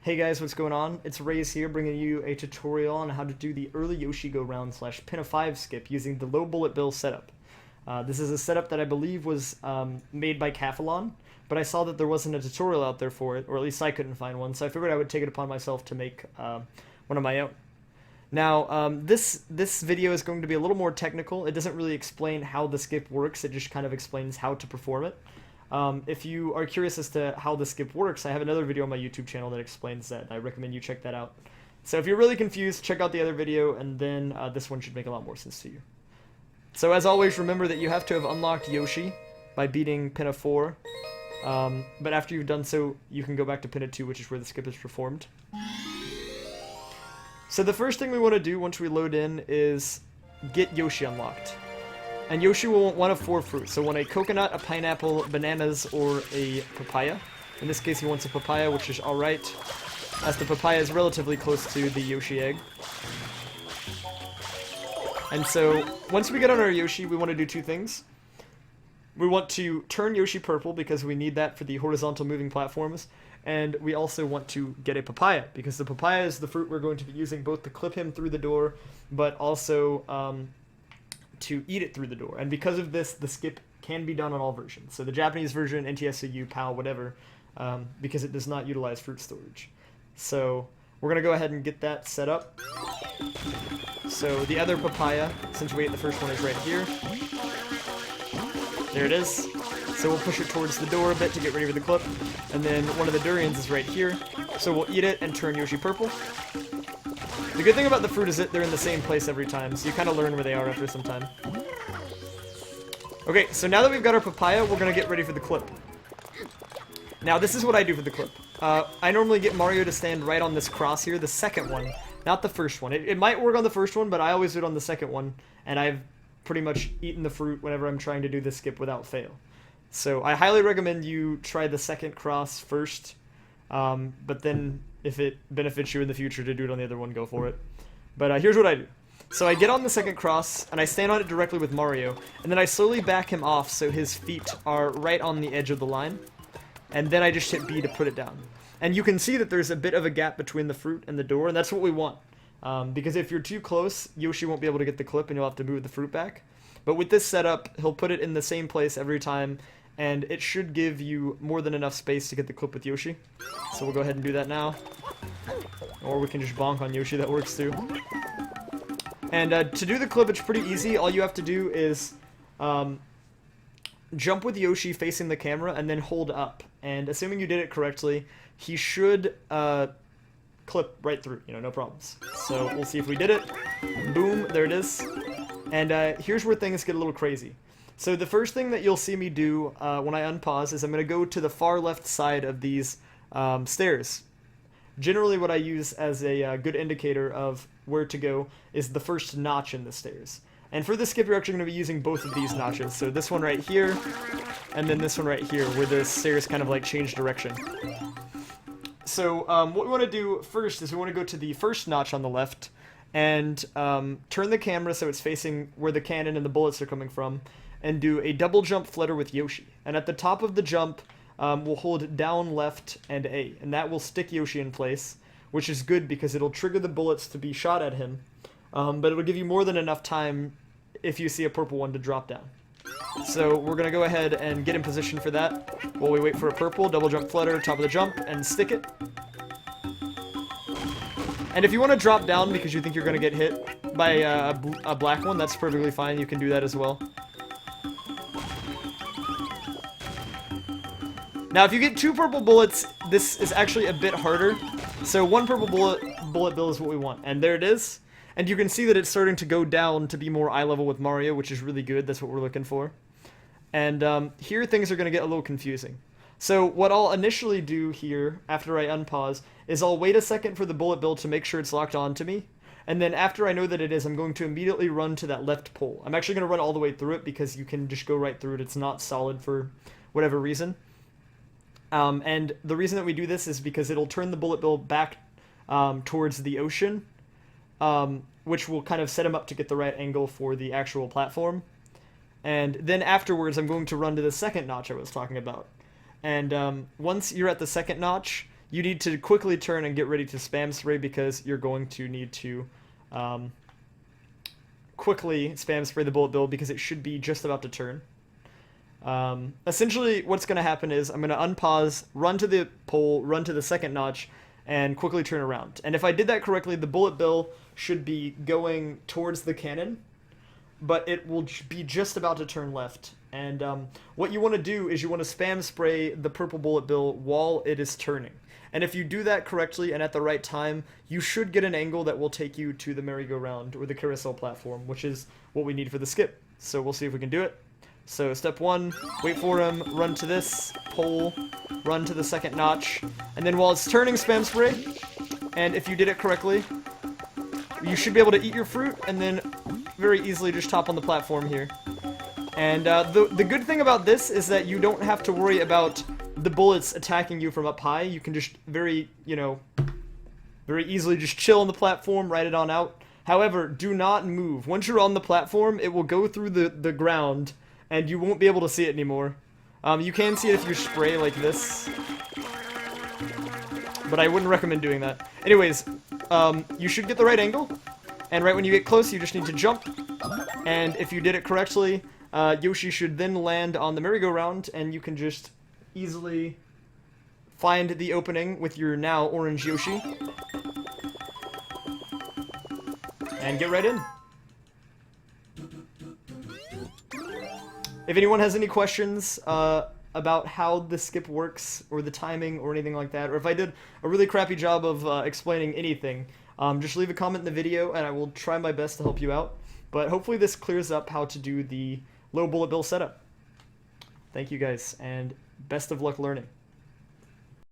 Hey guys, what's going on? It's Rays here bringing you a tutorial on how to do the early Yoshi go round / Pinna 5 skip using the low bullet bill setup. This is a setup that I believe was made by Cathalon, but I saw that there wasn't a tutorial out there for it, or at least I couldn't find one, so I figured I would take it upon myself to make one of my own. Now, this video is going to be a little more technical. It doesn't really explain how the skip works, it just kind of explains how to perform it. If you are curious as to how the skip works, I have another video on my YouTube channel that explains that. I recommend you check that out. So if you're really confused, check out the other video, and then this one should make a lot more sense to you. So as always, remember that you have to have unlocked Yoshi by beating Pinna 4. But after you've done so, you can go back to Pinna 2, which is where the skip is performed. So the first thing we want to do once we load in is get Yoshi unlocked. And Yoshi will want one of 4 fruits, so want a coconut, a pineapple, bananas, or a papaya. In this case he wants a papaya, which is alright, as the papaya is relatively close to the Yoshi egg. And so, once we get on our Yoshi, we want to do 2 things. We want to turn Yoshi purple, because we need that for the horizontal moving platforms, and we also want to get a papaya, because the papaya is the fruit we're going to be using both to clip him through the door, but also to eat it through the door. And because of this, the skip can be done on all versions. So the Japanese version, NTSU, PAL, whatever, because it does not utilize fruit storage. So we're going to go ahead and get that set up. So the other papaya, since we ate the first one, is right here. There it is. So we'll push it towards the door a bit to get ready for the clip. And then one of the durians is right here. So we'll eat it and turn Yoshi purple. The good thing about the fruit is that they're in the same place every time, so you kind of learn where they are after some time. Okay, so now that we've got our papaya, we're going to get ready for the clip. Now, this is what I do for the clip. I normally get Mario to stand right on this cross here, the second one, not the first one. It might work on the first one, but I always do it on the second one, and I've pretty much eaten the fruit whenever I'm trying to do this skip without fail. So I highly recommend you try the second cross first, but then if it benefits you in the future to do it on the other one, go for it. But here's what I do. So I get on the second cross, and I stand on it directly with Mario, and then I slowly back him off so his feet are right on the edge of the line, and then I just hit B to put it down. And you can see that there's a bit of a gap between the fruit and the door, and that's what we want. Because if you're too close, Yoshi won't be able to get the clip, and you'll have to move the fruit back. But with this setup, he'll put it in the same place every time, and it should give you more than enough space to get the clip with Yoshi. So we'll go ahead and do that now. Or we can just bonk on Yoshi, that works too. And to do the clip, it's pretty easy. All you have to do is jump with Yoshi facing the camera and then hold up. And assuming you did it correctly, he should clip right through, no problems. So we'll see if we did it. Boom, there it is. And here's where things get a little crazy. So the first thing that you'll see me do when I unpause is I'm going to go to the far left side of these stairs. Generally what I use as a good indicator of where to go is the first notch in the stairs. And for this skip, you're actually going to be using both of these notches. So this one right here, and then this one right here, where the stairs kind of like change direction. So what we want to do first is we want to go to the first notch on the left, and turn the camera so it's facing where the cannon and the bullets are coming from, and do a double jump flutter with Yoshi. And at the top of the jump, we'll hold down left and A, and that will stick Yoshi in place, which is good because it'll trigger the bullets to be shot at him, but it'll give you more than enough time if you see a purple one to drop down. So we're going to go ahead and get in position for that while we wait for a purple, double jump flutter, top of the jump, and stick it. And if you want to drop down because you think you're going to get hit by a black one, that's perfectly fine, you can do that as well. Now, if you get 2 purple bullets, this is actually a bit harder. So 1 purple bullet bill is what we want, and there it is. And you can see that it's starting to go down to be more eye level with Mario, which is really good. That's what we're looking for. And here things are going to get a little confusing. So what I'll initially do here, after I unpause, is I'll wait a second for the bullet bill to make sure it's locked onto me. And then after I know that it is, I'm going to immediately run to that left pole. I'm actually going to run all the way through it because you can just go right through it. It's not solid for whatever reason. And the reason that we do this is because it'll turn the bullet bill back towards the ocean, which will kind of set him up to get the right angle for the actual platform. And then afterwards, I'm going to run to the second notch I was talking about. And once you're at the second notch, you need to quickly turn and get ready to spam spray because you're going to need to quickly spam spray the bullet bill because it should be just about to turn. Essentially, what's going to happen is I'm going to unpause, run to the pole, run to the second notch, and quickly turn around. And if I did that correctly, the bullet bill should be going towards the cannon, but it will be just about to turn left. And what you want to do is you want to spam spray the purple bullet bill while it is turning. And if you do that correctly and at the right time, you should get an angle that will take you to the merry-go-round or the carousel platform, which is what we need for the skip. So we'll see if we can do it. So step 1, wait for him, run to this pole, run to the second notch, and then while it's turning, spam spray. And if you did it correctly, you should be able to eat your fruit and then very easily just top on the platform here. And the good thing about this is that you don't have to worry about the bullets attacking you from up high. You can just very easily just chill on the platform, ride it on out. However, do not move. Once you're on the platform, it will go through the ground, and you won't be able to see it anymore. You can see it if you spray like this, but I wouldn't recommend doing that. Anyways, you should get the right angle, and right when you get close, you just need to jump. And if you did it correctly, Yoshi should then land on the merry-go-round, and you can just easily find the opening with your now orange Yoshi and get right in. If anyone has any questions about how the skip works or the timing or anything like that, or if I did a really crappy job of explaining anything, just leave a comment in the video and I will try my best to help you out. But hopefully this clears up how to do the low bullet bill setup. Thank you guys, and best of luck learning.